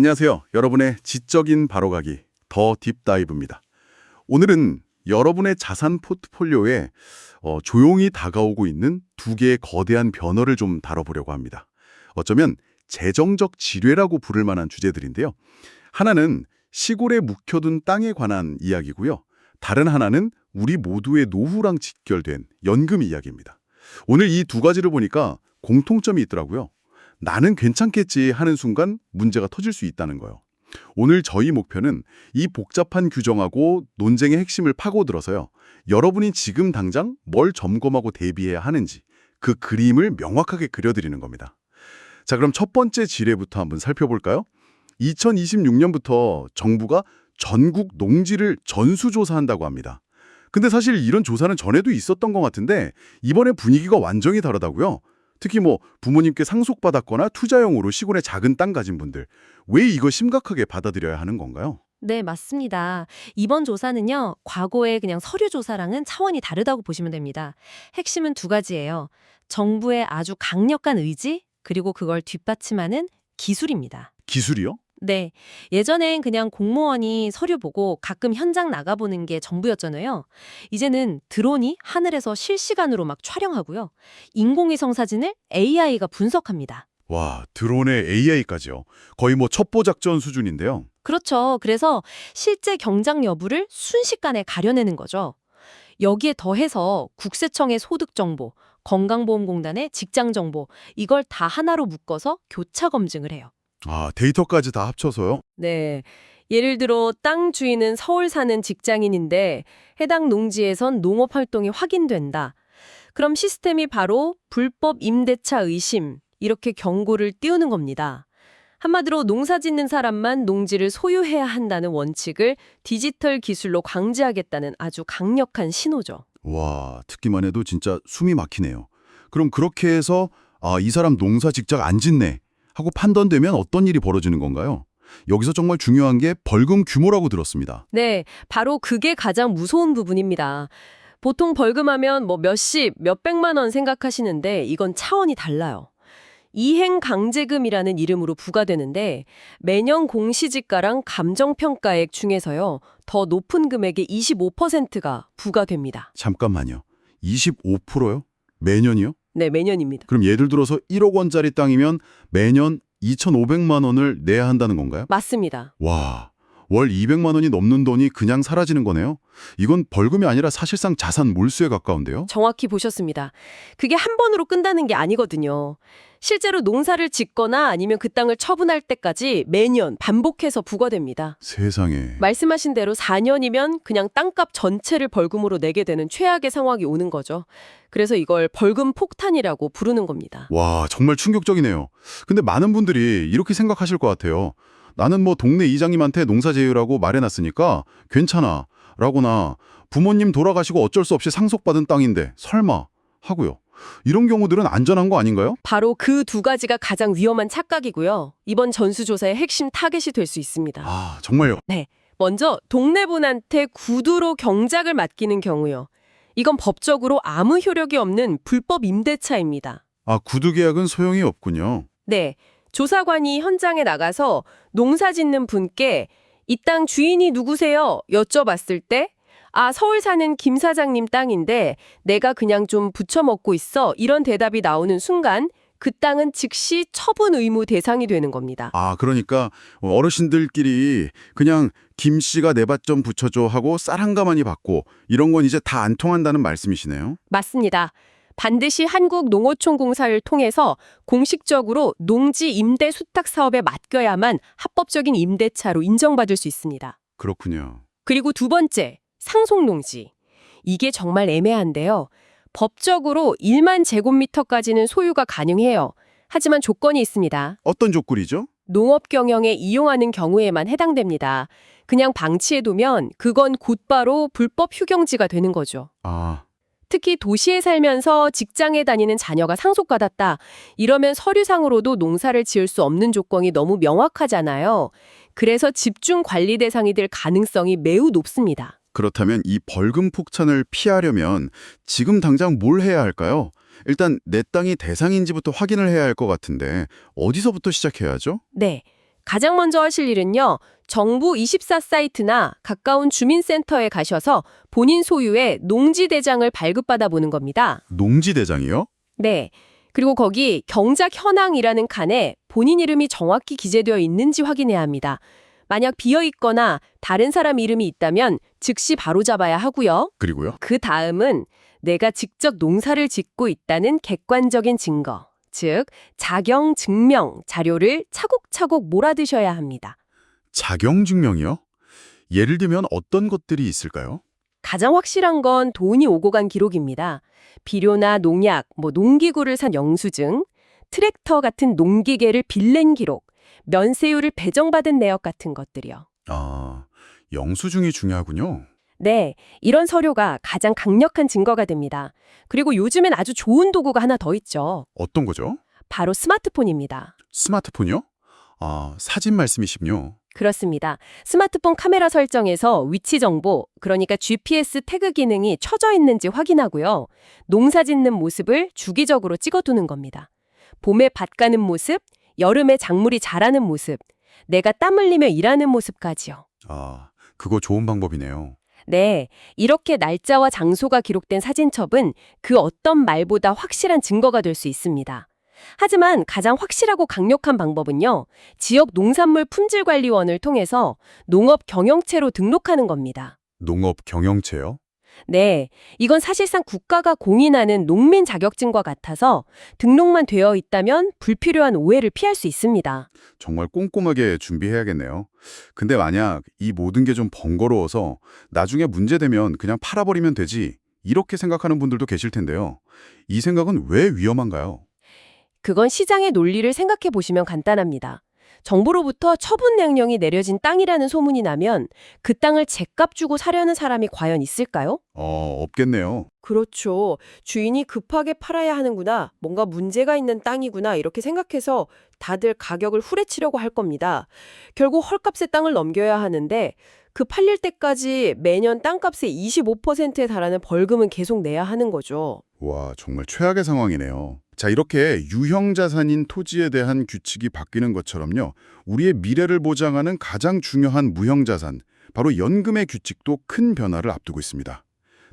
안녕하세요. 여러분의 지적인 바로가기 더 딥다이브입니다. 오늘은 여러분의 자산 포트폴리오에 조용히 다가오고 있는 두 개의 거대한 변화를 좀 다뤄보려고 합니다. 어쩌면 재정적 지뢰라고 부를 만한 주제들인데요. 하나는 시골에 묵혀둔 땅에 관한 이야기고요. 다른 하나는 우리 모두의 노후랑 직결된 연금 이야기입니다. 오늘 이 두 가지를 보니까 공통점이 있더라고요. 나는 괜찮겠지 하는 순간 문제가 터질 수 있다는 거예요. 오늘 저희 목표는 이 복잡한 규정하고 논쟁의 핵심을 파고들어서요. 여러분이 지금 당장 뭘 점검하고 대비해야 하는지 그 그림을 명확하게 그려드리는 겁니다. 자, 그럼 첫 번째 지뢰부터 한번 살펴볼까요? 2026년부터 정부가 전국 농지를 전수조사한다고 합니다. 근데 사실 이런 조사는 전에도 있었던 것 같은데 이번에 분위기가 완전히 다르다고요. 특히 부모님께 상속받았거나 투자용으로 시골에 작은 땅 가진 분들, 왜 이거 심각하게 받아들여야 하는 건가요? 네, 맞습니다. 이번 조사는요, 과거의 그냥 서류 조사랑은 차원이 다르다고 보시면 됩니다. 핵심은 두 가지예요. 정부의 아주 강력한 의지, 그리고 그걸 뒷받침하는 기술입니다. 기술이요? 네, 예전엔 그냥 공무원이 서류 보고 가끔 현장 나가보는 게 전부였잖아요. 이제는 드론이 하늘에서 실시간으로 막 촬영하고요. 인공위성 사진을 AI가 분석합니다. 와, 드론에 AI까지요. 거의 첩보 작전 수준인데요. 그렇죠. 그래서 실제 경작 여부를 순식간에 가려내는 거죠. 여기에 더해서 국세청의 소득 정보, 건강보험공단의 직장 정보, 이걸 다 하나로 묶어서 교차 검증을 해요. 아, 데이터까지 다 합쳐서요? 네. 예를 들어 땅 주인은 서울 사는 직장인인데 해당 농지에선 농업 활동이 확인된다. 그럼 시스템이 바로 불법 임대차 의심, 이렇게 경고를 띄우는 겁니다. 한마디로 농사 짓는 사람만 농지를 소유해야 한다는 원칙을 디지털 기술로 강제하겠다는 아주 강력한 신호죠. 와, 듣기만 해도 진짜 숨이 막히네요. 그럼 그렇게 해서 이 사람 농사 직접 안 짓네 하고 판단되면 어떤 일이 벌어지는 건가요? 여기서 정말 중요한 게 벌금 규모라고 들었습니다. 네, 바로 그게 가장 무서운 부분입니다. 보통 벌금하면 몇십, 몇백만 원 생각하시는데 이건 차원이 달라요. 이행강제금이라는 이름으로 부과되는데 매년 공시지가랑 감정평가액 중에서요. 더 높은 금액의 25%가 부과됩니다. 잠깐만요. 25%요? 매년이요? 네, 매년입니다. 그럼 예를 들어서 1억 원짜리 땅이면 매년 2,500만 원을 내야 한다는 건가요? 맞습니다. 와, 월 200만 원이 넘는 돈이 그냥 사라지는 거네요? 이건 벌금이 아니라 사실상 자산 몰수에 가까운데요? 정확히 보셨습니다. 그게 한 번으로 끝나는 게 아니거든요. 실제로 농사를 짓거나 아니면 그 땅을 처분할 때까지 매년 반복해서 부과됩니다. 세상에. 말씀하신 대로 4년이면 그냥 땅값 전체를 벌금으로 내게 되는 최악의 상황이 오는 거죠. 그래서 이걸 벌금 폭탄이라고 부르는 겁니다. 와, 정말 충격적이네요. 근데 많은 분들이 이렇게 생각하실 것 같아요. 나는 동네 이장님한테 농사 지으라고 말해놨으니까 괜찮아 라거나 부모님 돌아가시고 어쩔 수 없이 상속받은 땅인데 설마 하고요. 이런 경우들은 안전한 거 아닌가요? 바로 그 두 가지가 가장 위험한 착각이고요. 이번 전수조사의 핵심 타겟이 될 수 있습니다. 아, 정말요? 네. 먼저 동네분한테 구두로 경작을 맡기는 경우요. 이건 법적으로 아무 효력이 없는 불법 임대차입니다. 아, 구두 계약은 소용이 없군요. 네. 조사관이 현장에 나가서 농사 짓는 분께 이 땅 주인이 누구세요? 여쭤봤을 때 서울 사는 김 사장님 땅인데 내가 그냥 좀 부쳐먹고 있어. 이런 대답이 나오는 순간 그 땅은 즉시 처분 의무 대상이 되는 겁니다. 아, 그러니까 어르신들끼리 그냥 김 씨가 내 밭 좀 붙여줘 하고 쌀 한 가마니 받고 이런 건 이제 다 안 통한다는 말씀이시네요? 맞습니다. 반드시 한국농어촌공사를 통해서 공식적으로 농지 임대 수탁 사업에 맡겨야만 합법적인 임대차로 인정받을 수 있습니다. 그렇군요. 그리고 두 번째, 상속농지. 이게 정말 애매한데요. 법적으로 1만 제곱미터까지는 소유가 가능해요. 하지만 조건이 있습니다. 어떤 조건이죠? 농업 경영에 이용하는 경우에만 해당됩니다. 그냥 방치해두면 그건 곧바로 불법 휴경지가 되는 거죠. 아, 특히 도시에 살면서 직장에 다니는 자녀가 상속받았다. 이러면 서류상으로도 농사를 지을 수 없는 조건이 너무 명확하잖아요. 그래서 집중 관리 대상이 될 가능성이 매우 높습니다. 그렇다면 이 벌금 폭탄을 피하려면 지금 당장 뭘 해야 할까요? 일단 내 땅이 대상인지부터 확인을 해야 할 것 같은데 어디서부터 시작해야 하죠? 네. 가장 먼저 하실 일은요. 정부 24 사이트나 가까운 주민센터에 가셔서 본인 소유의 농지대장을 발급받아 보는 겁니다. 농지대장이요? 네. 그리고 거기 경작 현황이라는 칸에 본인 이름이 정확히 기재되어 있는지 확인해야 합니다. 만약 비어 있거나 다른 사람 이름이 있다면 즉시 바로잡아야 하고요. 그리고요? 그 다음은 내가 직접 농사를 짓고 있다는 객관적인 증거, 즉 자경 증명 자료를 차곡차곡 몰아드셔야 합니다. 자경증명이요? 예를 들면 어떤 것들이 있을까요? 가장 확실한 건 돈이 오고 간 기록입니다. 비료나 농약, 농기구를 산 영수증, 트랙터 같은 농기계를 빌린 기록, 면세율을 배정받은 내역 같은 것들이요. 아, 영수증이 중요하군요. 네, 이런 서류가 가장 강력한 증거가 됩니다. 그리고 요즘엔 아주 좋은 도구가 하나 더 있죠. 어떤 거죠? 바로 스마트폰입니다. 스마트폰이요? 아, 사진 말씀이시군요. 그렇습니다. 스마트폰 카메라 설정에서 위치 정보, 그러니까 GPS 태그 기능이 켜져 있는지 확인하고요. 농사 짓는 모습을 주기적으로 찍어두는 겁니다. 봄에 밭 가는 모습, 여름에 작물이 자라는 모습, 내가 땀 흘리며 일하는 모습까지요. 아, 그거 좋은 방법이네요. 네, 이렇게 날짜와 장소가 기록된 사진첩은 그 어떤 말보다 확실한 증거가 될 수 있습니다. 하지만 가장 확실하고 강력한 방법은요, 지역 농산물 품질관리원을 통해서 농업 경영체로 등록하는 겁니다. 농업 경영체요? 네, 이건 사실상 국가가 공인하는 농민 자격증과 같아서 등록만 되어 있다면 불필요한 오해를 피할 수 있습니다. 정말 꼼꼼하게 준비해야겠네요. 근데 만약 이 모든 게 좀 번거로워서 나중에 문제되면 그냥 팔아버리면 되지, 이렇게 생각하는 분들도 계실 텐데요. 이 생각은 왜 위험한가요? 그건 시장의 논리를 생각해 보시면 간단합니다. 정부로부터 처분 명령이 내려진 땅이라는 소문이 나면 그 땅을 제값 주고 사려는 사람이 과연 있을까요? 없겠네요. 그렇죠. 주인이 급하게 팔아야 하는구나, 뭔가 문제가 있는 땅이구나 이렇게 생각해서 다들 가격을 후려치려고 할 겁니다. 결국 헐값에 땅을 넘겨야 하는데 그 팔릴 때까지 매년 땅값의 25%에 달하는 벌금은 계속 내야 하는 거죠. 와, 정말 최악의 상황이네요. 자, 이렇게 유형자산인 토지에 대한 규칙이 바뀌는 것처럼요. 우리의 미래를 보장하는 가장 중요한 무형자산, 바로 연금의 규칙도 큰 변화를 앞두고 있습니다.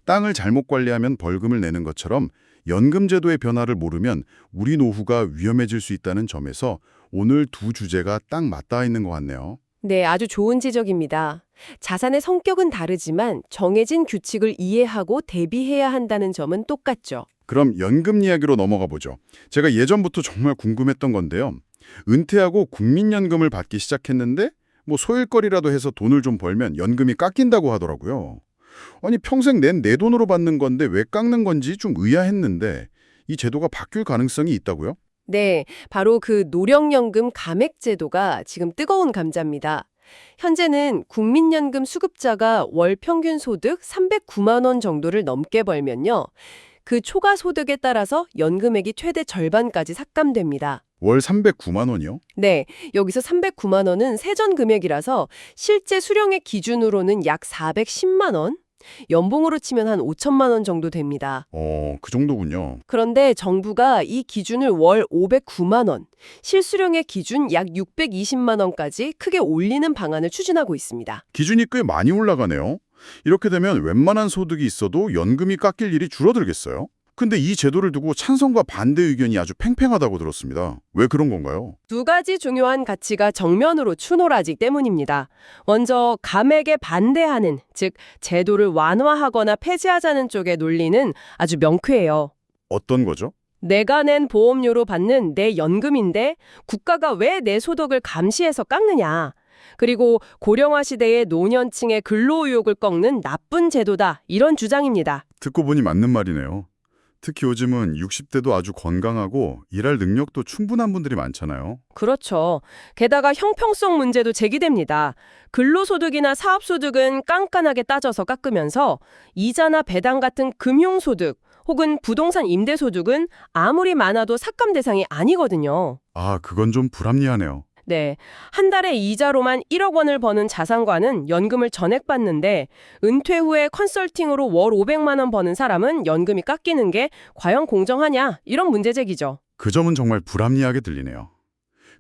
땅을 잘못 관리하면 벌금을 내는 것처럼 연금 제도의 변화를 모르면 우리 노후가 위험해질 수 있다는 점에서 오늘 두 주제가 딱 맞닿아 있는 것 같네요. 네, 아주 좋은 지적입니다. 자산의 성격은 다르지만 정해진 규칙을 이해하고 대비해야 한다는 점은 똑같죠. 그럼 연금 이야기로 넘어가 보죠. 제가 예전부터 정말 궁금했던 건데요. 은퇴하고 국민연금을 받기 시작했는데 소일거리라도 해서 돈을 좀 벌면 연금이 깎인다고 하더라고요. 아니, 평생 내 돈으로 받는 건데 왜 깎는 건지 좀 의아했는데 이 제도가 바뀔 가능성이 있다고요? 네, 바로 그 노령연금 감액제도가 지금 뜨거운 감자입니다. 현재는 국민연금 수급자가 월 평균 소득 309만 원 정도를 넘게 벌면요, 그 초과 소득에 따라서 연금액이 최대 절반까지 삭감됩니다. 월 309만 원이요? 네, 여기서 309만 원은 세전 금액이라서 실제 수령액 기준으로는 약 410만 원? 연봉으로 치면 한 5천만 원 정도 됩니다. 그 정도군요. 그런데 정부가 이 기준을 월 509만 원, 실수령액 기준 약 620만 원까지 크게 올리는 방안을 추진하고 있습니다. 기준이 꽤 많이 올라가네요. 이렇게 되면 웬만한 소득이 있어도 연금이 깎일 일이 줄어들겠어요? 근데 이 제도를 두고 찬성과 반대 의견이 아주 팽팽하다고 들었습니다. 왜 그런 건가요? 두 가지 중요한 가치가 정면으로 추놀하기 때문입니다. 먼저 감액에 반대하는, 즉 제도를 완화하거나 폐지하자는 쪽의 논리는 아주 명쾌해요. 어떤 거죠? 내가 낸 보험료로 받는 내 연금인데 국가가 왜 내 소득을 감시해서 깎느냐. 그리고 고령화 시대의 노년층의 근로의욕을 꺾는 나쁜 제도다, 이런 주장입니다. 듣고 보니 맞는 말이네요. 특히 요즘은 60대도 아주 건강하고 일할 능력도 충분한 분들이 많잖아요. 그렇죠. 게다가 형평성 문제도 제기됩니다. 근로소득이나 사업소득은 깐깐하게 따져서 깎으면서 이자나 배당 같은 금융소득 혹은 부동산 임대소득은 아무리 많아도 삭감 대상이 아니거든요. 아, 그건 좀 불합리하네요. 네, 한 달에 이자로만 1억 원을 버는 자산가는 연금을 전액받는데 은퇴 후에 컨설팅으로 월 500만 원 버는 사람은 연금이 깎이는 게 과연 공정하냐, 이런 문제 제기죠. 그 점은 정말 불합리하게 들리네요.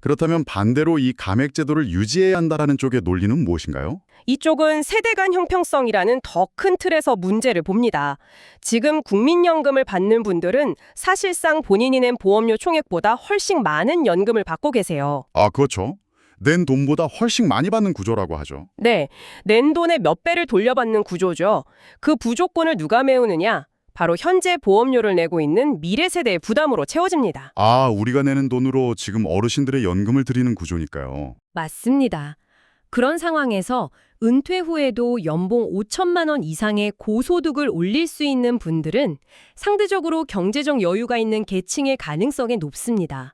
그렇다면 반대로 이 감액제도를 유지해야 한다라는 쪽의 논리는 무엇인가요? 이쪽은 세대 간 형평성이라는 더 큰 틀에서 문제를 봅니다. 지금 국민연금을 받는 분들은 사실상 본인이 낸 보험료 총액보다 훨씬 많은 연금을 받고 계세요. 아, 그렇죠. 낸 돈보다 훨씬 많이 받는 구조라고 하죠. 네, 낸 돈의 몇 배를 돌려받는 구조죠. 그 부족분을 누가 메우느냐? 바로 현재 보험료를 내고 있는 미래 세대의 부담으로 채워집니다. 아, 우리가 내는 돈으로 지금 어르신들의 연금을 드리는 구조니까요. 맞습니다. 그런 상황에서 은퇴 후에도 연봉 5천만 원 이상의 고소득을 올릴 수 있는 분들은 상대적으로 경제적 여유가 있는 계층의 가능성이 높습니다.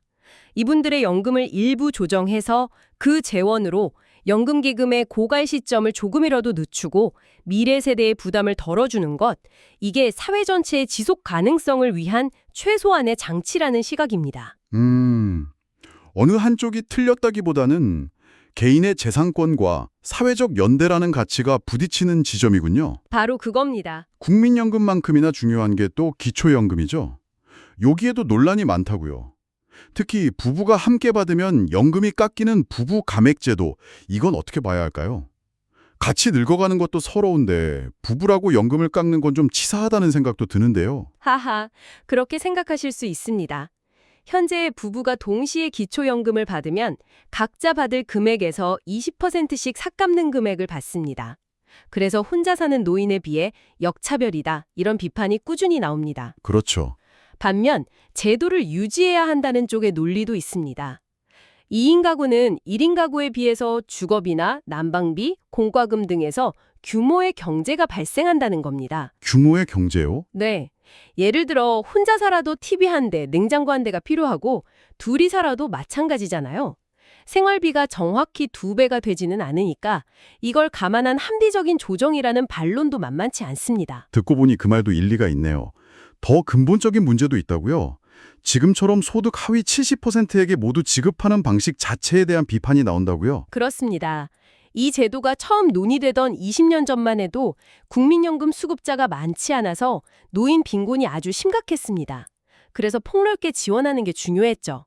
이분들의 연금을 일부 조정해서 그 재원으로 연금기금의 고갈 시점을 조금이라도 늦추고 미래 세대의 부담을 덜어주는 것, 이게 사회 전체의 지속 가능성을 위한 최소한의 장치라는 시각입니다. 어느 한쪽이 틀렸다기보다는 개인의 재산권과 사회적 연대라는 가치가 부딪히는 지점이군요. 바로 그겁니다. 국민연금만큼이나 중요한 게 또 기초연금이죠. 여기에도 논란이 많다고요. 특히 부부가 함께 받으면 연금이 깎이는 부부 감액제도, 이건 어떻게 봐야 할까요? 같이 늙어가는 것도 서러운데 부부라고 연금을 깎는 건 좀 치사하다는 생각도 드는데요. 하하, 그렇게 생각하실 수 있습니다. 현재 부부가 동시에 기초연금을 받으면 각자 받을 금액에서 20%씩 삭감된 금액을 받습니다. 그래서 혼자 사는 노인에 비해 역차별이다, 이런 비판이 꾸준히 나옵니다. 그렇죠. 반면 제도를 유지해야 한다는 쪽의 논리도 있습니다. 2인 가구는 1인 가구에 비해서 주거비나 난방비, 공과금 등에서 규모의 경제가 발생한다는 겁니다. 규모의 경제요? 네. 예를 들어 혼자 살아도 TV 한 대, 냉장고 한 대가 필요하고 둘이 살아도 마찬가지잖아요. 생활비가 정확히 2배가 되지는 않으니까 이걸 감안한 합리적인 조정이라는 반론도 만만치 않습니다. 듣고 보니 그 말도 일리가 있네요. 더 근본적인 문제도 있다고요. 지금처럼 소득 하위 70%에게 모두 지급하는 방식 자체에 대한 비판이 나온다고요. 그렇습니다. 이 제도가 처음 논의되던 20년 전만 해도 국민연금 수급자가 많지 않아서 노인 빈곤이 아주 심각했습니다. 그래서 폭넓게 지원하는 게 중요했죠.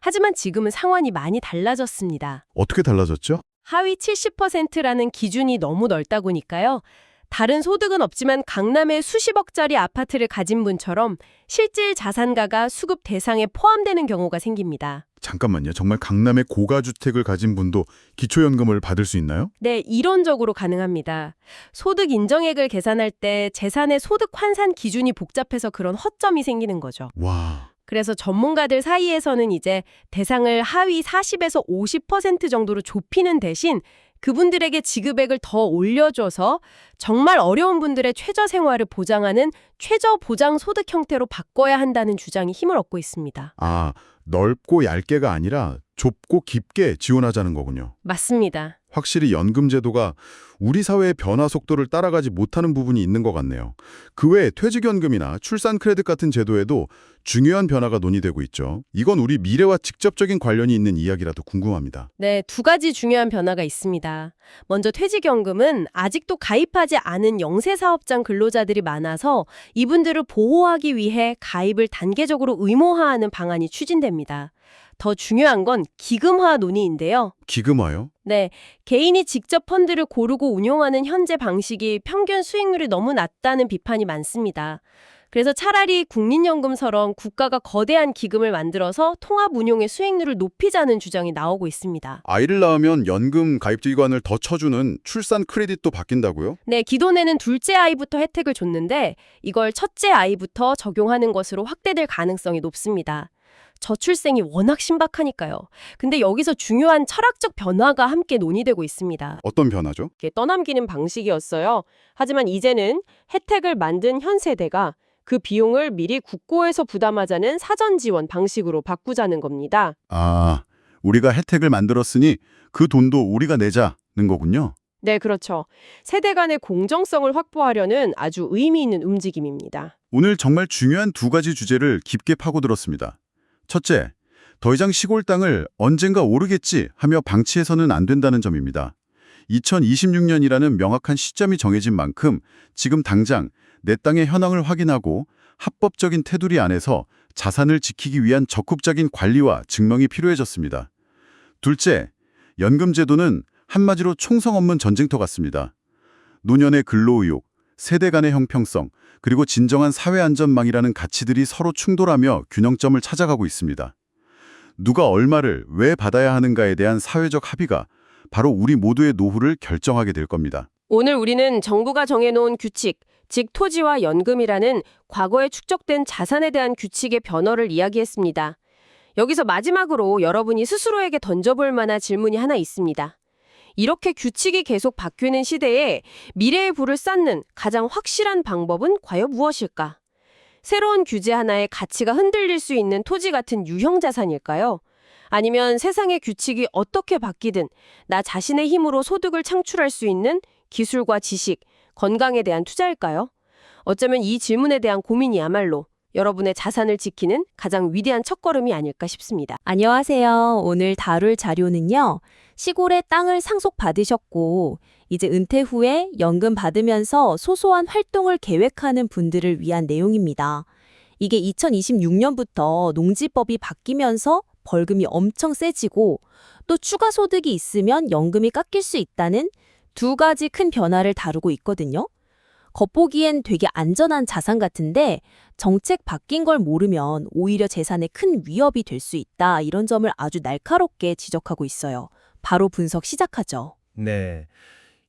하지만 지금은 상황이 많이 달라졌습니다. 어떻게 달라졌죠? 하위 70%라는 기준이 너무 넓다 보니까요. 다른 소득은 없지만 강남의 수십억짜리 아파트를 가진 분처럼 실질 자산가가 수급 대상에 포함되는 경우가 생깁니다. 잠깐만요. 정말 강남의 고가주택을 가진 분도 기초연금을 받을 수 있나요? 네, 이론적으로 가능합니다. 소득 인정액을 계산할 때 재산의 소득 환산 기준이 복잡해서 그런 허점이 생기는 거죠. 와, 그래서 전문가들 사이에서는 이제 대상을 하위 40에서 50% 정도로 좁히는 대신 그분들에게 지급액을 더 올려줘서 정말 어려운 분들의 최저 생활을 보장하는 최저 보장 소득 형태로 바꿔야 한다는 주장이 힘을 얻고 있습니다. 아, 넓고 얇게가 아니라 좁고 깊게 지원하자는 거군요. 맞습니다. 확실히 연금 제도가 우리 사회의 변화 속도를 따라가지 못하는 부분이 있는 것 같네요. 그 외에 퇴직연금이나 출산 크레딧 같은 제도에도 중요한 변화가 논의되고 있죠. 이건 우리 미래와 직접적인 관련이 있는 이야기라도 궁금합니다. 네, 2가지 중요한 변화가 있습니다. 먼저 퇴직연금은 아직도 가입하지 않은 영세사업장 근로자들이 많아서 이분들을 보호하기 위해 가입을 단계적으로 의무화하는 방안이 추진됩니다. 더 중요한 건 기금화 논의인데요. 기금화요? 네, 개인이 직접 펀드를 고르고 운용하는 현재 방식이 평균 수익률이 너무 낮다는 비판이 많습니다. 그래서 차라리 국민연금처럼 국가가 거대한 기금을 만들어서 통합 운용의 수익률을 높이자는 주장이 나오고 있습니다. 아이를 낳으면 연금 가입 기간을 더 쳐주는 출산 크레딧도 바뀐다고요? 네, 기존에는 둘째 아이부터 혜택을 줬는데 이걸 첫째 아이부터 적용하는 것으로 확대될 가능성이 높습니다. 저출생이 워낙 신박하니까요. 근데 여기서 중요한 철학적 변화가 함께 논의되고 있습니다. 어떤 변화죠? 이게 떠넘기는 방식이었어요. 하지만 이제는 혜택을 만든 현 세대가 그 비용을 미리 국고에서 부담하자는 사전 지원 방식으로 바꾸자는 겁니다. 아, 우리가 혜택을 만들었으니 그 돈도 우리가 내자는 거군요. 네, 그렇죠. 세대 간의 공정성을 확보하려는 아주 의미 있는 움직임입니다. 오늘 정말 중요한 2가지 주제를 깊게 파고들었습니다. 첫째, 더 이상 시골 땅을 언젠가 오르겠지 하며 방치해서는 안 된다는 점입니다. 2026년이라는 명확한 시점이 정해진 만큼 지금 당장 내 땅의 현황을 확인하고 합법적인 테두리 안에서 자산을 지키기 위한 적극적인 관리와 증명이 필요해졌습니다. 둘째, 연금제도는 한마디로 총성 없는 전쟁터 같습니다. 노년의 근로의욕, 세대 간의 형평성, 그리고 진정한 사회안전망이라는 가치들이 서로 충돌하며 균형점을 찾아가고 있습니다. 누가 얼마를 왜 받아야 하는가에 대한 사회적 합의가 바로 우리 모두의 노후를 결정하게 될 겁니다. 오늘 우리는 정부가 정해놓은 규칙, 즉 토지와 연금이라는 과거에 축적된 자산에 대한 규칙의 변화를 이야기했습니다. 여기서 마지막으로 여러분이 스스로에게 던져볼 만한 질문이 하나 있습니다. 이렇게 규칙이 계속 바뀌는 시대에 미래의 부를 쌓는 가장 확실한 방법은 과연 무엇일까? 새로운 규제 하나에 가치가 흔들릴 수 있는 토지 같은 유형 자산일까요? 아니면 세상의 규칙이 어떻게 바뀌든 나 자신의 힘으로 소득을 창출할 수 있는 기술과 지식, 건강에 대한 투자일까요? 어쩌면 이 질문에 대한 고민이야말로 여러분의 자산을 지키는 가장 위대한 첫걸음이 아닐까 싶습니다. 안녕하세요. 오늘 다룰 자료는요. 시골에 땅을 상속받으셨고 이제 은퇴 후에 연금 받으면서 소소한 활동을 계획하는 분들을 위한 내용입니다. 이게 2026년부터 농지법이 바뀌면서 벌금이 엄청 세지고 또 추가 소득이 있으면 연금이 깎일 수 있다는 두 가지 큰 변화를 다루고 있거든요. 겉보기엔 되게 안전한 자산 같은데 정책 바뀐 걸 모르면 오히려 재산에 큰 위협이 될 수 있다. 이런 점을 아주 날카롭게 지적하고 있어요. 바로 분석 시작하죠. 네.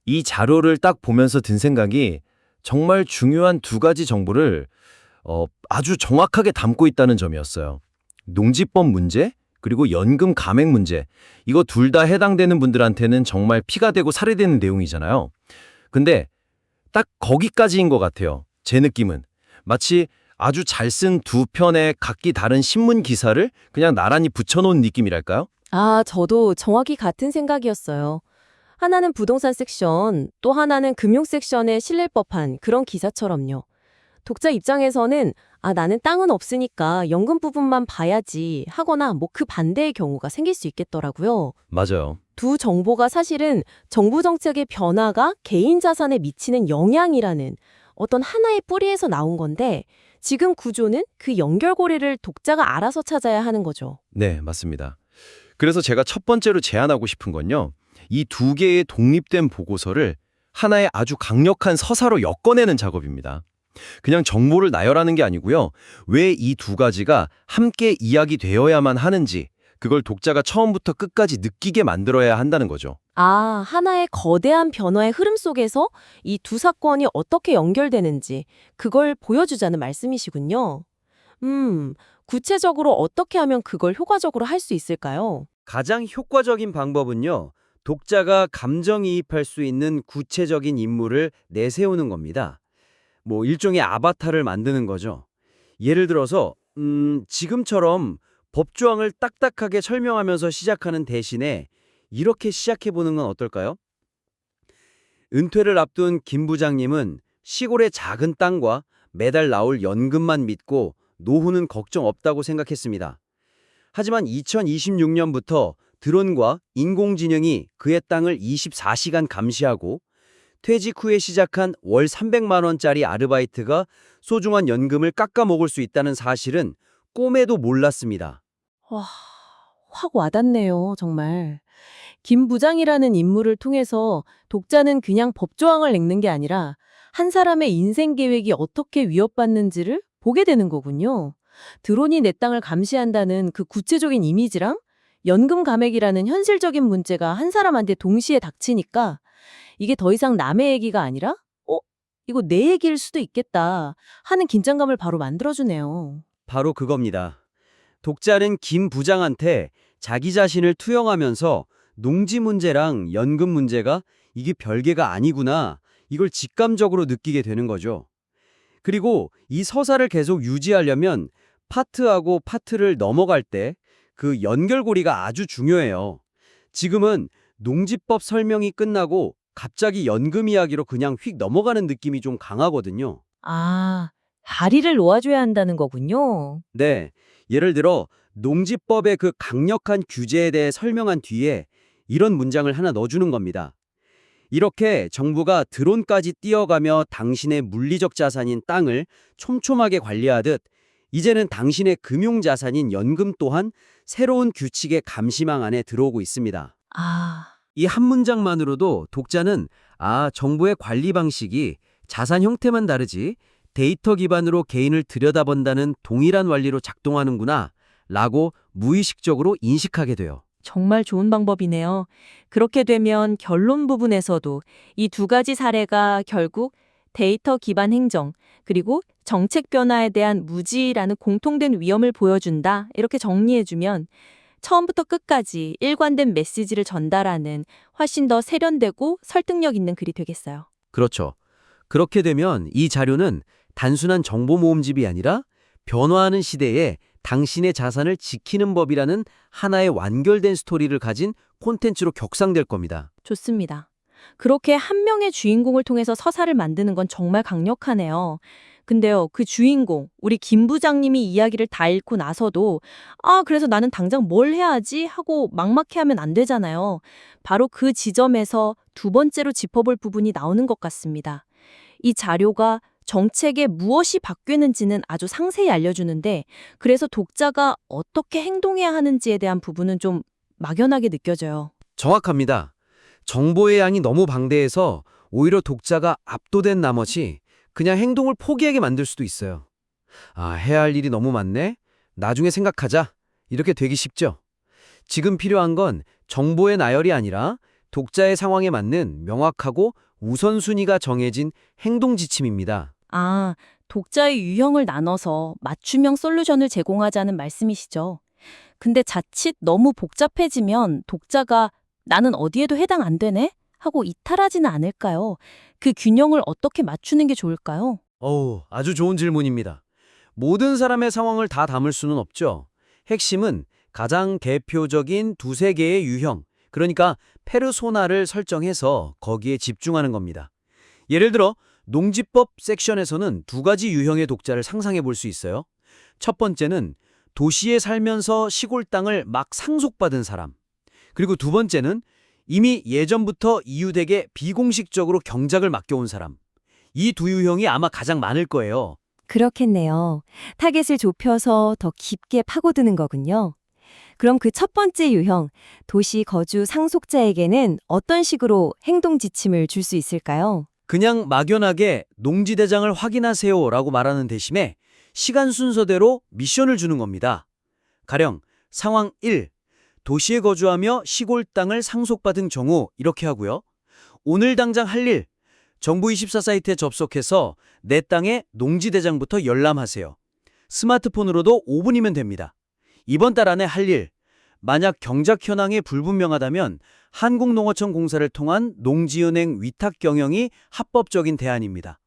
이 자료를 딱 보면서 든 생각이 정말 중요한 두 가지 정보를 아주 정확하게 담고 있다는 점이었어요. 농지법 문제, 그리고 연금 감액 문제. 이거 둘 다 해당되는 분들한테는 정말 피가 되고 살이 되는 내용이잖아요. 근데 딱 거기까지인 것 같아요. 제 느낌은. 마치 아주 잘 쓴 두 편의 각기 다른 신문 기사를 그냥 나란히 붙여놓은 느낌이랄까요? 저도 정확히 같은 생각이었어요. 하나는 부동산 섹션, 또 하나는 금융 섹션에 실릴 법한 그런 기사처럼요. 독자 입장에서는 나는 땅은 없으니까 연금 부분만 봐야지 하거나 그 반대의 경우가 생길 수 있겠더라고요. 맞아요. 두 정보가 사실은 정부 정책의 변화가 개인 자산에 미치는 영향이라는 어떤 하나의 뿌리에서 나온 건데 지금 구조는 그 연결고리를 독자가 알아서 찾아야 하는 거죠. 네, 맞습니다. 그래서 제가 첫 번째로 제안하고 싶은 건요. 이 두 개의 독립된 보고서를 하나의 아주 강력한 서사로 엮어내는 작업입니다. 그냥 정보를 나열하는 게 아니고요. 왜 이 두 가지가 함께 이야기되어야만 하는지 그걸 독자가 처음부터 끝까지 느끼게 만들어야 한다는 거죠. 하나의 거대한 변화의 흐름 속에서 이 두 사건이 어떻게 연결되는지 그걸 보여주자는 말씀이시군요. 구체적으로 어떻게 하면 그걸 효과적으로 할 수 있을까요? 가장 효과적인 방법은요, 독자가 감정이입할 수 있는 구체적인 인물을 내세우는 겁니다. 일종의 아바타를 만드는 거죠. 예를 들어서, 지금처럼 법조항을 딱딱하게 설명하면서 시작하는 대신에 이렇게 시작해보는 건 어떨까요? 은퇴를 앞둔 김 부장님은 시골의 작은 땅과 매달 나올 연금만 믿고 노후는 걱정 없다고 생각했습니다. 하지만 2026년부터 드론과 인공지능이 그의 땅을 24시간 감시하고 퇴직 후에 시작한 월 300만 원짜리 아르바이트가 소중한 연금을 깎아먹을 수 있다는 사실은 꿈에도 몰랐습니다. 와, 확 와닿네요, 정말. 김 부장이라는 인물을 통해서 독자는 그냥 법조항을 읽는 게 아니라 한 사람의 인생 계획이 어떻게 위협받는지를 보게 되는 거군요. 드론이 내 땅을 감시한다는 그 구체적인 이미지랑 연금 감액이라는 현실적인 문제가 한 사람한테 동시에 닥치니까 이게 더 이상 남의 얘기가 아니라 이거 내 얘기일 수도 있겠다 하는 긴장감을 바로 만들어주네요. 바로 그겁니다. 독자는 김 부장한테 자기 자신을 투영하면서 농지 문제랑 연금 문제가 이게 별개가 아니구나, 이걸 직감적으로 느끼게 되는 거죠. 그리고 이 서사를 계속 유지하려면 파트하고 파트를 넘어갈 때 그 연결고리가 아주 중요해요. 지금은 농지법 설명이 끝나고 갑자기 연금 이야기로 그냥 휙 넘어가는 느낌이 좀 강하거든요. 다리를 놓아줘야 한다는 거군요. 네, 예를 들어 농지법의 그 강력한 규제에 대해 설명한 뒤에 이런 문장을 하나 넣어주는 겁니다. 이렇게 정부가 드론까지 뛰어가며 당신의 물리적 자산인 땅을 촘촘하게 관리하듯 이제는 당신의 금융자산인 연금 또한 새로운 규칙의 감시망 안에 들어오고 있습니다. 아, 이 한 문장만으로도 독자는 정부의 관리 방식이 자산 형태만 다르지 데이터 기반으로 개인을 들여다본다는 동일한 원리로 작동하는구나 라고 무의식적으로 인식하게 돼요. 정말 좋은 방법이네요. 그렇게 되면 결론 부분에서도 이 두 가지 사례가 결국 데이터 기반 행정, 그리고 정책 변화에 대한 무지라는 공통된 위험을 보여준다. 이렇게 정리해주면 처음부터 끝까지 일관된 메시지를 전달하는 훨씬 더 세련되고 설득력 있는 글이 되겠어요. 그렇죠. 그렇게 되면 이 자료는 단순한 정보 모음집이 아니라 변화하는 시대에 당신의 자산을 지키는 법이라는 하나의 완결된 스토리를 가진 콘텐츠로 격상될 겁니다. 좋습니다. 그렇게 한 명의 주인공을 통해서 서사를 만드는 건 정말 강력하네요. 근데요, 그 주인공, 우리 김 부장님이 이야기를 다 읽고 나서도 그래서 나는 당장 뭘 해야 하지? 하고 막막해하면 안 되잖아요. 바로 그 지점에서 두 번째로 짚어볼 부분이 나오는 것 같습니다. 이 자료가 정책에 무엇이 바뀌는지는 아주 상세히 알려주는데 그래서 독자가 어떻게 행동해야 하는지에 대한 부분은 좀 막연하게 느껴져요. 정확합니다. 정보의 양이 너무 방대해서 오히려 독자가 압도된 나머지 그냥 행동을 포기하게 만들 수도 있어요. 해야 할 일이 너무 많네? 나중에 생각하자. 이렇게 되기 쉽죠. 지금 필요한 건 정보의 나열이 아니라 독자의 상황에 맞는 명확하고 우선순위가 정해진 행동 지침입니다. 독자의 유형을 나눠서 맞춤형 솔루션을 제공하자는 말씀이시죠. 근데 자칫 너무 복잡해지면 독자가 나는 어디에도 해당 안 되네? 하고 이탈하지는 않을까요? 그 균형을 어떻게 맞추는 게 좋을까요? 아주 좋은 질문입니다. 모든 사람의 상황을 다 담을 수는 없죠. 핵심은 가장 대표적인 두세 개의 유형, 그러니까 페르소나를 설정해서 거기에 집중하는 겁니다. 예를 들어 농지법 섹션에서는 두 가지 유형의 독자를 상상해 볼 수 있어요. 첫 번째는 도시에 살면서 시골 땅을 막 상속받은 사람. 그리고 두 번째는 이미 예전부터 이웃에게 비공식적으로 경작을 맡겨온 사람. 이 두 유형이 아마 가장 많을 거예요. 그렇겠네요. 타겟을 좁혀서 더 깊게 파고드는 거군요. 그럼 그 첫 번째 유형, 도시 거주 상속자에게는 어떤 식으로 행동 지침을 줄 수 있을까요? 그냥 막연하게 농지대장을 확인하세요라고 말하는 대신에 시간 순서대로 미션을 주는 겁니다. 가령 상황 1, 도시에 거주하며 시골 땅을 상속받은 경우 이렇게 하고요. 오늘 당장 할 일, 정부24 사이트에 접속해서 내 땅의 농지대장부터 열람하세요. 스마트폰으로도 5분이면 됩니다. 이번 달 안에 할 일, 만약 경작 현황이 불분명하다면 한국농어청 공사를 통한 농지은행 위탁 경영이 합법적인 대안입니다.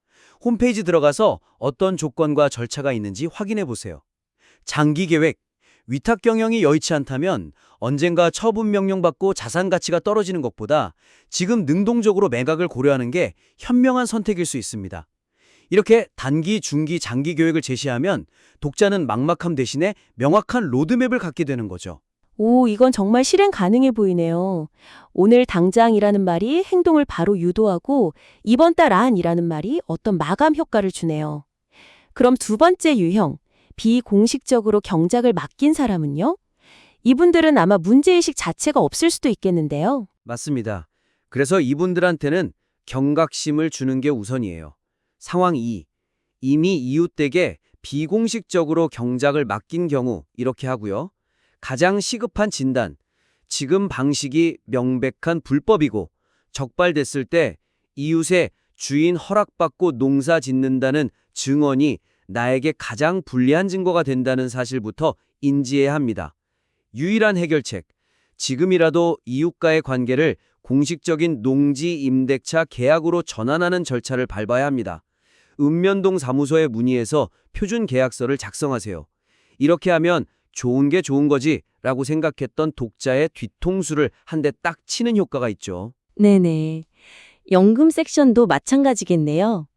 홈페이지 들어가서 어떤 조건과 절차가 있는지 확인해 보세요. 장기 계획, 위탁 경영이 여의치 않다면 언젠가 처분 명령 받고 자산 가치가 떨어지는 것보다 지금 능동적으로 매각을 고려하는 게 현명한 선택일 수 있습니다. 이렇게 단기, 중기, 장기 계획을 제시하면 독자는 막막함 대신에 명확한 로드맵을 갖게 되는 거죠. 이건 정말 실행 가능해 보이네요. 오늘 당장이라는 말이 행동을 바로 유도하고 이번 달 안이라는 말이 어떤 마감 효과를 주네요. 그럼 두 번째 유형, 비공식적으로 경작을 맡긴 사람은요? 이분들은 아마 문제의식 자체가 없을 수도 있겠는데요. 맞습니다. 그래서 이분들한테는 경각심을 주는 게 우선이에요. 상황 2. 이미 이웃에게 비공식적으로 경작을 맡긴 경우 이렇게 하고요. 가장 시급한 진단. 지금 방식이 명백한 불법이고 적발됐을 때 이웃의 주인 허락받고 농사 짓는다는 증언이 나에게 가장 불리한 증거가 된다는 사실부터 인지해야 합니다. 유일한 해결책. 지금이라도 이웃과의 관계를 공식적인 농지 임대차 계약으로 전환하는 절차를 밟아야 합니다. 읍면동 사무소에 문의해서 표준 계약서를 작성하세요. 이렇게 하면 좋은 게 좋은 거지 라고 생각했던 독자의 뒤통수를 한 대 딱 치는 효과가 있죠. 네네. 연금 섹션도 마찬가지겠네요.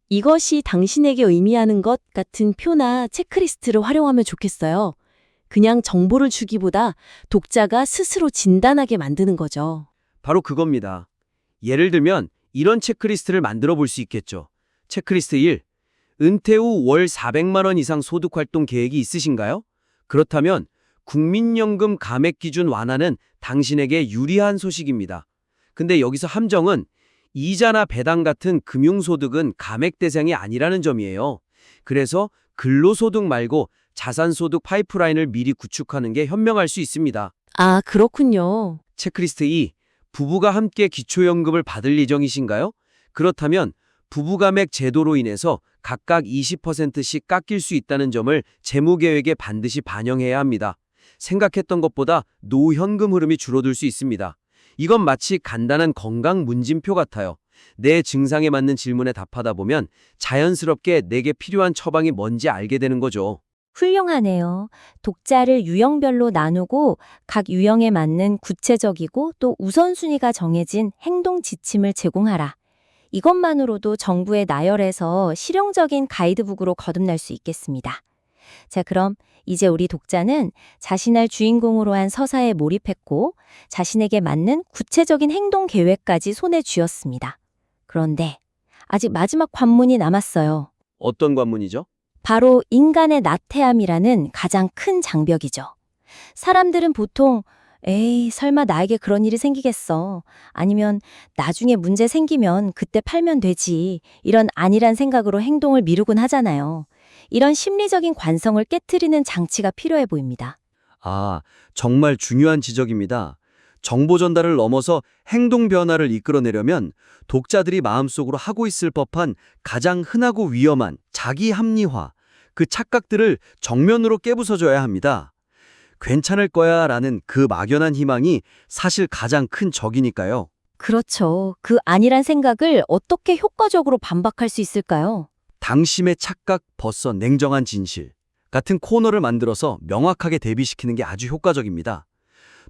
이것이 당신에게 의미하는 것 같은 표나 체크리스트를 활용하면 좋겠어요. 그냥 정보를 주기보다 독자가 스스로 진단하게 만드는 거죠. 바로 그겁니다. 예를 들면 이런 체크리스트를 만들어 볼 수 있겠죠. 체크리스트 1. 은퇴 후 월 400만 원 이상 소득 활동 계획이 있으신가요? 그렇다면 국민연금 감액 기준 완화는 당신에게 유리한 소식입니다. 근데 여기서 함정은 이자나 배당 같은 금융소득은 감액 대상이 아니라는 점이에요. 그래서 근로소득 말고 자산소득 파이프라인을 미리 구축하는 게 현명할 수 있습니다. 아, 그렇군요. 체크리스트 2. 부부가 함께 기초연금을 받을 예정이신가요? 그렇다면 부부감액 제도로 인해서 각각 20%씩 깎일 수 있다는 점을 재무계획에 반드시 반영해야 합니다. 생각했던 것보다 노현금 흐름이 줄어들 수 있습니다. 이건 마치 간단한 건강 문진표 같아요. 내 증상에 맞는 질문에 답하다 보면 자연스럽게 내게 필요한 처방이 뭔지 알게 되는 거죠. 훌륭하네요. 독자를 유형별로 나누고 각 유형에 맞는 구체적이고 또 우선순위가 정해진 행동 지침을 제공하라. 이것만으로도 정부의 나열에서 실용적인 가이드북으로 거듭날 수 있겠습니다. 자, 그럼 이제 우리 독자는 자신을 주인공으로 한 서사에 몰입했고 자신에게 맞는 구체적인 행동 계획까지 손에 쥐었습니다. 그런데 아직 마지막 관문이 남았어요. 어떤 관문이죠? 바로 인간의 나태함이라는 가장 큰 장벽이죠. 사람들은 보통 에이, 설마 나에게 그런 일이 생기겠어. 아니면 나중에 문제 생기면 그때 팔면 되지. 이런 안일한 생각으로 행동을 미루곤 하잖아요. 이런 심리적인 관성을 깨트리는 장치가 필요해 보입니다. 아, 정말 중요한 지적입니다. 정보 전달을 넘어서 행동 변화를 이끌어내려면 독자들이 마음속으로 하고 있을 법한 가장 흔하고 위험한 자기 합리화, 그 착각들을 정면으로 깨부숴줘야 합니다. 괜찮을 거야 라는 그 막연한 희망이 사실 가장 큰 적이니까요. 그렇죠. 그 안일한 생각을 어떻게 효과적으로 반박할 수 있을까요? 당심의 착각 벗어 냉정한 진실 같은 코너를 만들어서 명확하게 대비시키는 게 아주 효과적입니다.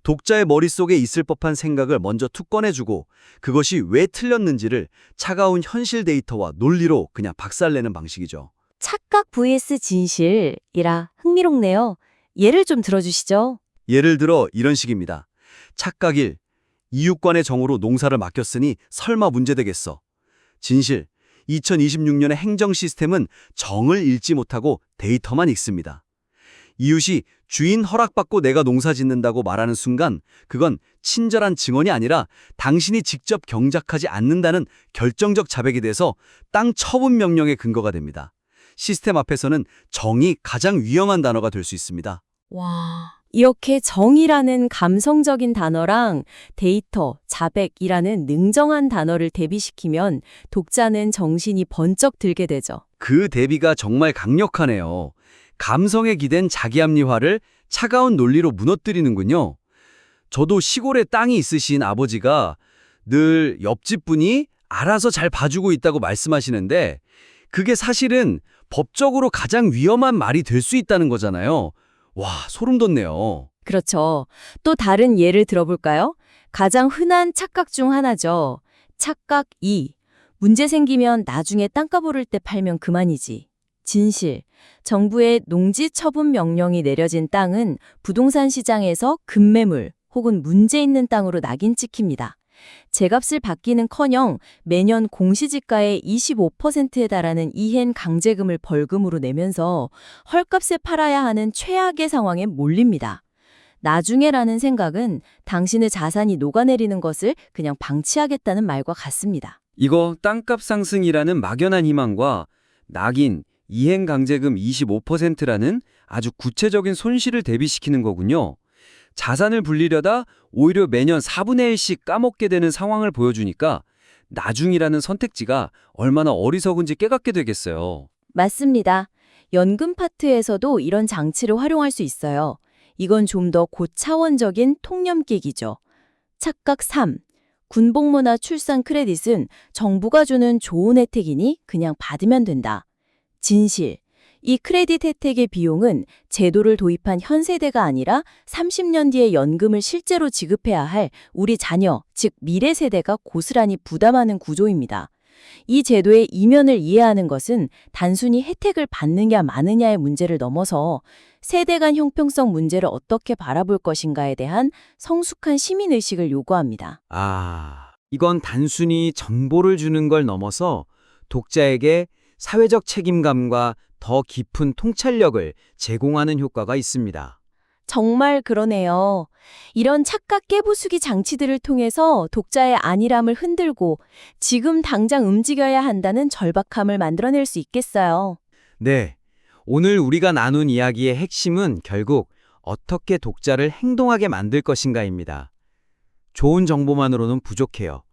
독자의 머릿속에 있을 법한 생각을 먼저 툭 꺼내주고 그것이 왜 틀렸는지를 차가운 현실 데이터와 논리로 그냥 박살내는 방식이죠. 착각 vs 진실이라 흥미롭네요. 예를 좀 들어주시죠. 예를 들어 이런 식입니다. 착각 1. 이육관의 정으로 농사를 맡겼으니 설마 문제되겠어. 진실. 2026년의 행정 시스템은 정을 읽지 못하고 데이터만 읽습니다. 이웃이 주인 허락받고 내가 농사 짓는다고 말하는 순간 그건 친절한 증언이 아니라 당신이 직접 경작하지 않는다는 결정적 자백이 돼서 땅 처분 명령의 근거가 됩니다. 시스템 앞에서는 정이 가장 위험한 단어가 될 수 있습니다. 와, 이렇게 정의라는 감성적인 단어랑 데이터, 자백이라는 능정한 단어를 대비시키면 독자는 정신이 번쩍 들게 되죠. 그 대비가 정말 강력하네요. 감성에 기댄 자기합리화를 차가운 논리로 무너뜨리는군요. 저도 시골에 땅이 있으신 아버지가 늘 옆집 분이 알아서 잘 봐주고 있다고 말씀하시는데 그게 사실은 법적으로 가장 위험한 말이 될 수 있다는 거잖아요. 와, 소름 돋네요. 그렇죠. 또 다른 예를 들어볼까요? 가장 흔한 착각 중 하나죠. 착각 2. 문제 생기면 나중에 땅값 오를 때 팔면 그만이지. 진실. 정부의 농지 처분 명령이 내려진 땅은 부동산 시장에서 급매물 혹은 문제 있는 땅으로 낙인 찍힙니다. 제값을 받기는커녕 매년 공시지가의 25%에 달하는 이행 강제금을 벌금으로 내면서 헐값에 팔아야 하는 최악의 상황에 몰립니다. 나중에라는 생각은 당신의 자산이 녹아내리는 것을 그냥 방치하겠다는 말과 같습니다. 이거 땅값 상승이라는 막연한 희망과 낙인, 이행 강제금 25%라는 아주 구체적인 손실을 대비시키는 거군요. 자산을 불리려다 오히려 매년 4분의 1씩 까먹게 되는 상황을 보여주니까 나중이라는 선택지가 얼마나 어리석은지 깨닫게 되겠어요. 맞습니다. 연금 파트에서도 이런 장치를 활용할 수 있어요. 이건 좀 더 고차원적인 통념 깨기죠. 착각 3. 군복무나 출산 크레딧은 정부가 주는 좋은 혜택이니 그냥 받으면 된다. 진실. 이 크레딧 혜택의 비용은 제도를 도입한 현 세대가 아니라 30년 뒤에 연금을 실제로 지급해야 할 우리 자녀, 즉 미래 세대가 고스란히 부담하는 구조입니다. 이 제도의 이면을 이해하는 것은 단순히 혜택을 받느냐 마느냐의 문제를 넘어서 세대 간 형평성 문제를 어떻게 바라볼 것인가에 대한 성숙한 시민의식을 요구합니다. 아, 이건 단순히 정보를 주는 걸 넘어서 독자에게 사회적 책임감과 더 깊은 통찰력을 제공하는 효과가 있습니다. 정말 그러네요. 이런 착각 깨부수기 장치들을 통해서 독자의 안일함을 흔들고 지금 당장 움직여야 한다는 절박함을 만들어낼 수 있겠어요. 네, 오늘 우리가 나눈 이야기의 핵심은 결국 어떻게 독자를 행동하게 만들 것인가입니다. 좋은 정보만으로는 부족해요.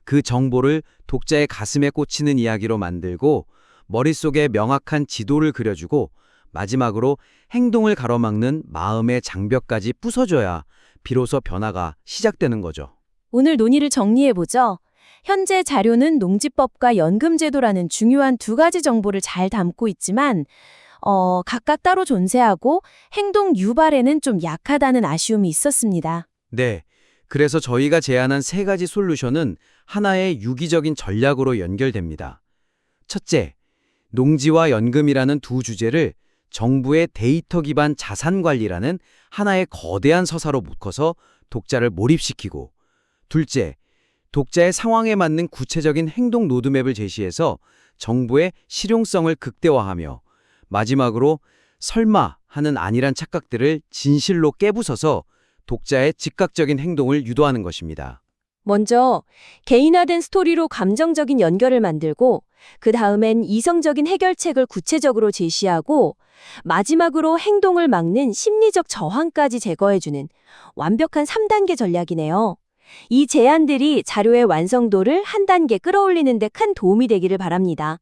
그 정보를 독자의 가슴에 꽂히는 이야기로 만들고 머릿속에 명확한 지도를 그려주고 마지막으로 행동을 가로막는 마음의 장벽까지 부숴줘야 비로소 변화가 시작되는 거죠. 오늘 논의를 정리해보죠. 현재 자료는 농지법과 연금제도라는 중요한 두 가지 정보를 잘 담고 있지만 각각 따로 존재하고 행동 유발에는 좀 약하다는 아쉬움이 있었습니다. 네, 그래서 저희가 제안한 세 가지 솔루션은 하나의 유기적인 전략으로 연결됩니다. 첫째, 농지와 연금이라는 두 주제를 정부의 데이터 기반 자산 관리라는 하나의 거대한 서사로 묶어서 독자를 몰입시키고, 둘째, 독자의 상황에 맞는 구체적인 행동 로드맵을 제시해서 정부의 실용성을 극대화하며, 마지막으로 설마 하는 안일한 착각들을 진실로 깨부숴서 독자의 즉각적인 행동을 유도하는 것입니다. 먼저 개인화된 스토리로 감정적인 연결을 만들고 그 다음엔 이성적인 해결책을 구체적으로 제시하고 마지막으로 행동을 막는 심리적 저항까지 제거해주는 완벽한 3단계 전략이네요. 이 제안들이 자료의 완성도를 한 단계 끌어올리는 데 큰 도움이 되기를 바랍니다.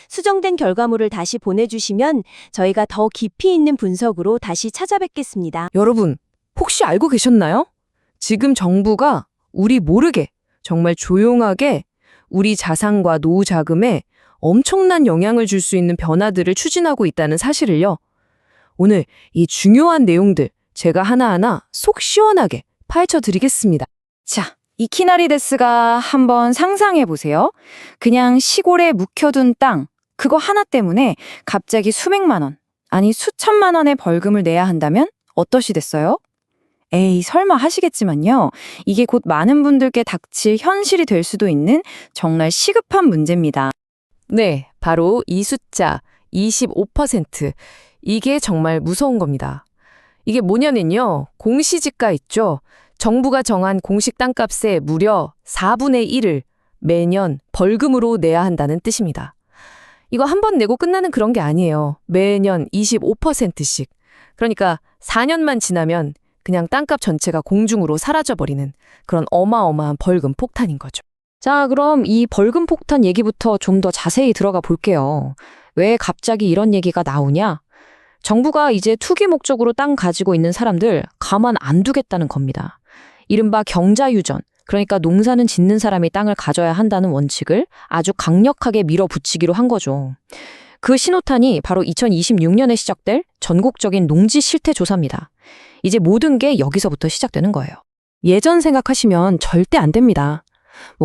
수정된 결과물을 다시 보내주시면 저희가 더 깊이 있는 분석으로 다시 찾아뵙겠습니다. 여러분, 혹시 알고 계셨나요? 지금 정부가 우리 모르게 정말 조용하게 우리 자산과 노후 자금에 엄청난 영향을 줄 수 있는 변화들을 추진하고 있다는 사실을요. 오늘 이 중요한 내용들 제가 하나하나 속 시원하게 파헤쳐 드리겠습니다. 자, 이키나리데스가 한번 상상해 보세요. 그냥 시골에 묵혀둔 땅, 그거 하나 때문에 갑자기 수백만 원, 아니 수천만 원의 벌금을 내야 한다면 어떠시겠어요? 에이, 설마 하시겠지만요. 이게 곧 많은 분들께 닥칠 현실이 될 수도 있는 정말 시급한 문제입니다. 네, 바로 이 숫자 25%. 이게 정말 무서운 겁니다. 이게 뭐냐면요. 공시지가 있죠. 정부가 정한 공식 땅값의 무려 4분의 1을 매년 벌금으로 내야 한다는 뜻입니다. 이거 한 번 내고 끝나는 그런 게 아니에요. 매년 25%씩. 그러니까 4년만 지나면 그냥 땅값 전체가 공중으로 사라져버리는 그런 어마어마한 벌금 폭탄인 거죠. 자, 그럼 이 벌금 폭탄 얘기부터 좀 더 자세히 들어가 볼게요. 왜 갑자기 이런 얘기가 나오냐? 정부가 이제 투기 목적으로 땅 가지고 있는 사람들 가만 안 두겠다는 겁니다. 이른바 경자유전, 그러니까 농사는 짓는 사람이 땅을 가져야 한다는 원칙을 아주 강력하게 밀어붙이기로 한 거죠. 그 신호탄이 바로 2026년에 시작될 전국적인 농지 실태 조사입니다. 이제 모든 게 여기서부터 시작되는 거예요. 예전 생각하시면 절대 안 됩니다.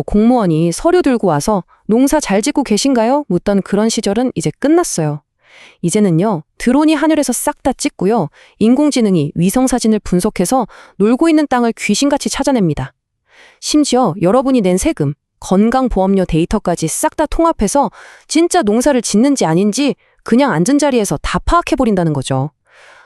공무원이 서류 들고 와서 농사 잘 짓고 계신가요? 묻던 그런 시절은 이제 끝났어요. 이제는요, 드론이 하늘에서 싹 다 찍고요, 인공지능이 위성사진을 분석해서 놀고 있는 땅을 귀신같이 찾아냅니다. 심지어 여러분이 낸 세금, 건강보험료 데이터까지 싹 다 통합해서 진짜 농사를 짓는지 아닌지 그냥 앉은 자리에서 다 파악해버린다는 거죠.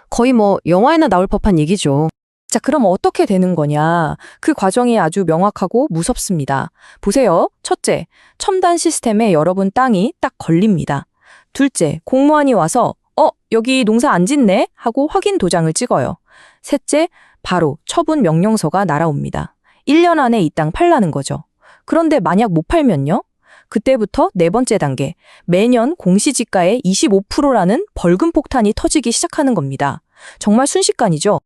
거의 영화에나 나올 법한 얘기죠. 자, 그럼 어떻게 되는 거냐? 그 과정이 아주 명확하고 무섭습니다. 보세요. 첫째, 첨단 시스템에 여러분 땅이 딱 걸립니다. 둘째, 공무원이 와서 여기 농사 안 짓네? 하고 확인 도장을 찍어요. 셋째, 바로 처분 명령서가 날아옵니다. 1년 안에 이 땅 팔라는 거죠. 그런데 만약 못 팔면요? 그때부터 네 번째 단계, 매년 공시지가의 25%라는 벌금 폭탄이 터지기 시작하는 겁니다. 정말 순식간이죠.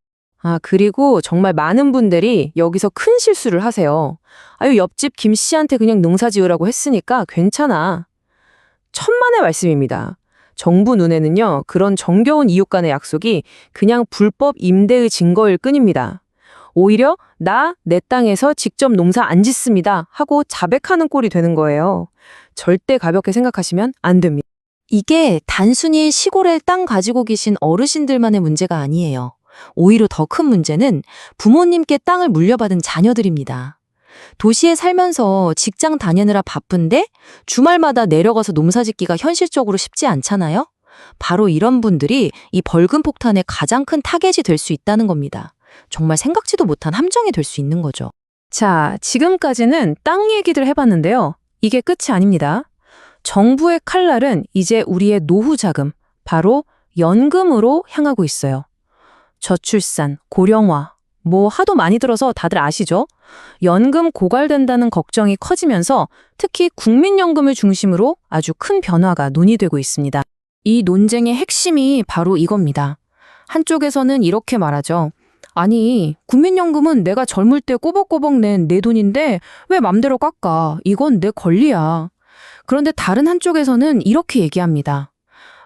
그리고 정말 많은 분들이 여기서 큰 실수를 하세요. 옆집 김 씨한테 그냥 농사 지으라고 했으니까 괜찮아. 천만의 말씀입니다. 정부 눈에는요, 그런 정겨운 이웃 간의 약속이 그냥 불법 임대의 증거일 뿐입니다. 오히려 내 땅에서 직접 농사 안 짓습니다 하고 자백하는 꼴이 되는 거예요. 절대 가볍게 생각하시면 안 됩니다. 이게 단순히 시골에 땅 가지고 계신 어르신들만의 문제가 아니에요. 오히려 더 큰 문제는 부모님께 땅을 물려받은 자녀들입니다. 도시에 살면서 직장 다니느라 바쁜데 주말마다 내려가서 농사짓기가 현실적으로 쉽지 않잖아요? 바로 이런 분들이 이 벌금 폭탄의 가장 큰 타겟이 될 수 있다는 겁니다. 정말 생각지도 못한 함정이 될 수 있는 거죠. 자, 지금까지는 땅 얘기들 해봤는데요. 이게 끝이 아닙니다. 정부의 칼날은 이제 우리의 노후 자금, 바로 연금으로 향하고 있어요. 저출산, 고령화, 뭐 하도 많이 들어서 다들 아시죠? 연금 고갈된다는 걱정이 커지면서 특히 국민연금을 중심으로 아주 큰 변화가 논의되고 있습니다. 이 논쟁의 핵심이 바로 이겁니다. 한쪽에서는 이렇게 말하죠. 아니, 국민연금은 내가 젊을 때 꼬박꼬박 낸 내 돈인데 왜 맘대로 깎아? 이건 내 권리야. 그런데 다른 한쪽에서는 이렇게 얘기합니다.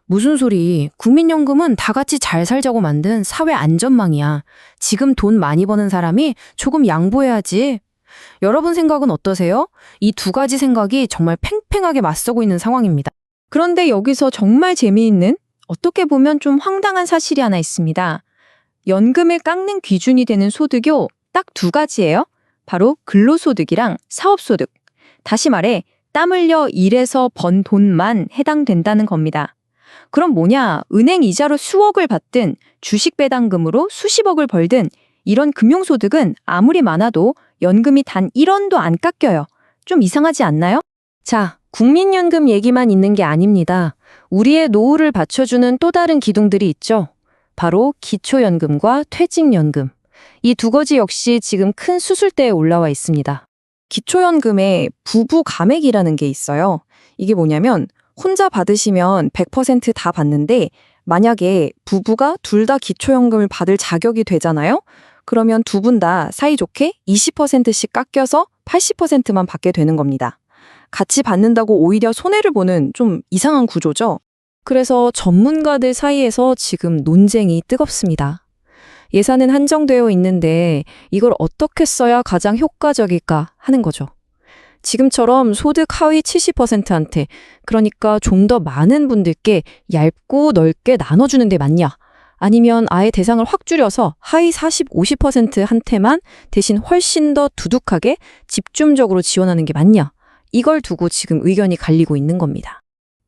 무슨 소리, 국민연금은 다 같이 잘 살자고 만든 사회 안전망이야. 지금 돈 많이 버는 사람이 조금 양보해야지. 여러분 생각은 어떠세요? 이 두 가지 생각이 정말 팽팽하게 맞서고 있는 상황입니다. 그런데 여기서 정말 재미있는, 어떻게 보면 좀 황당한 사실이 하나 있습니다. 연금을 깎는 기준이 되는 소득요, 딱 두 가지예요. 바로 근로소득이랑 사업소득. 다시 말해, 땀 흘려 일해서 번 돈만 해당된다는 겁니다. 그럼 뭐냐, 은행 이자로 수억을 받든 주식 배당금으로 수십억을 벌든 이런 금융소득은 아무리 많아도 연금이 단 1원도 안 깎여요. 좀 이상하지 않나요? 자, 국민연금 얘기만 있는 게 아닙니다. 우리의 노후를 받쳐주는 또 다른 기둥들이 있죠. 바로 기초연금과 퇴직연금. 이 두 가지 역시 지금 큰 수술대에 올라와 있습니다. 기초연금에 부부 가맥이라는 게 있어요. 이게 뭐냐면 혼자 받으시면 100% 다 받는데 만약에 부부가 둘 다 기초연금을 받을 자격이 되잖아요? 그러면 두 분 다 사이좋게 20%씩 깎여서 80%만 받게 되는 겁니다. 같이 받는다고 오히려 손해를 보는 좀 이상한 구조죠. 그래서 전문가들 사이에서 지금 논쟁이 뜨겁습니다. 예산은 한정되어 있는데 이걸 어떻게 써야 가장 효과적일까 하는 거죠. 지금처럼 소득 하위 70%한테, 그러니까 좀 더 많은 분들께 얇고 넓게 나눠주는 게 맞냐? 아니면 아예 대상을 확 줄여서 하위 40, 50%한테만 대신 훨씬 더 두둑하게 집중적으로 지원하는 게 맞냐? 이걸 두고 지금 의견이 갈리고 있는 겁니다.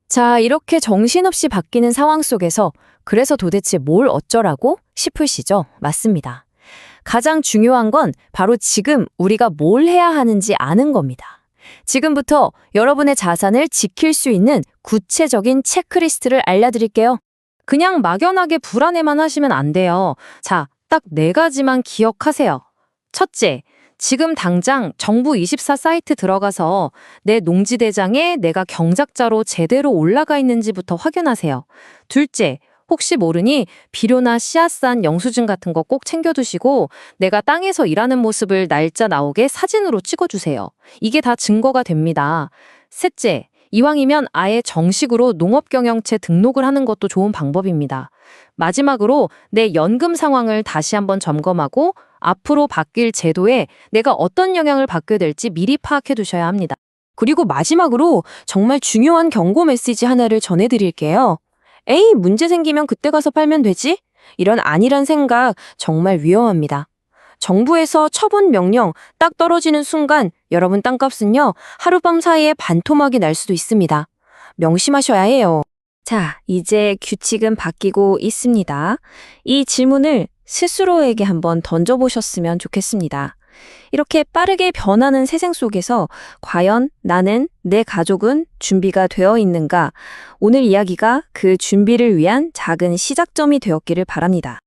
자, 이렇게 정신없이 바뀌는 상황 속에서 그래서 도대체 뭘 어쩌라고 싶으시죠? 맞습니다. 가장 중요한 건 바로 지금 우리가 뭘 해야 하는지 아는 겁니다. 지금부터 여러분의 자산을 지킬 수 있는 구체적인 체크리스트를 알려드릴게요. 그냥 막연하게 불안해만 하시면 안 돼요. 자, 딱 4가지만 기억하세요. 첫째, 지금 당장 정부24 사이트 들어가서 내 농지대장에 내가 경작자로 제대로 올라가 있는지부터 확인하세요. 둘째, 혹시 모르니 비료나 씨앗산 영수증 같은 거 꼭 챙겨두시고 내가 땅에서 일하는 모습을 날짜 나오게 사진으로 찍어주세요. 이게 다 증거가 됩니다. 셋째, 이왕이면 아예 정식으로 농업경영체 등록을 하는 것도 좋은 방법입니다. 마지막으로 내 연금 상황을 다시 한번 점검하고 앞으로 바뀔 제도에 내가 어떤 영향을 받게 될지 미리 파악해 두셔야 합니다. 그리고 마지막으로 정말 중요한 경고 메시지 하나를 전해드릴게요. 에이, 문제 생기면 그때 가서 팔면 되지? 이런 안일한 생각 정말 위험합니다. 정부에서 처분 명령 딱 떨어지는 순간 여러분 땅값은요, 하룻밤 사이에 반토막이 날 수도 있습니다. 명심하셔야 해요. 자, 이제 규칙은 바뀌고 있습니다. 이 질문을 스스로에게 한번 던져보셨으면 좋겠습니다. 이렇게 빠르게 변하는 세상 속에서 과연 나는, 내 가족은 준비가 되어 있는가? 오늘 이야기가 그 준비를 위한 작은 시작점이 되었기를 바랍니다.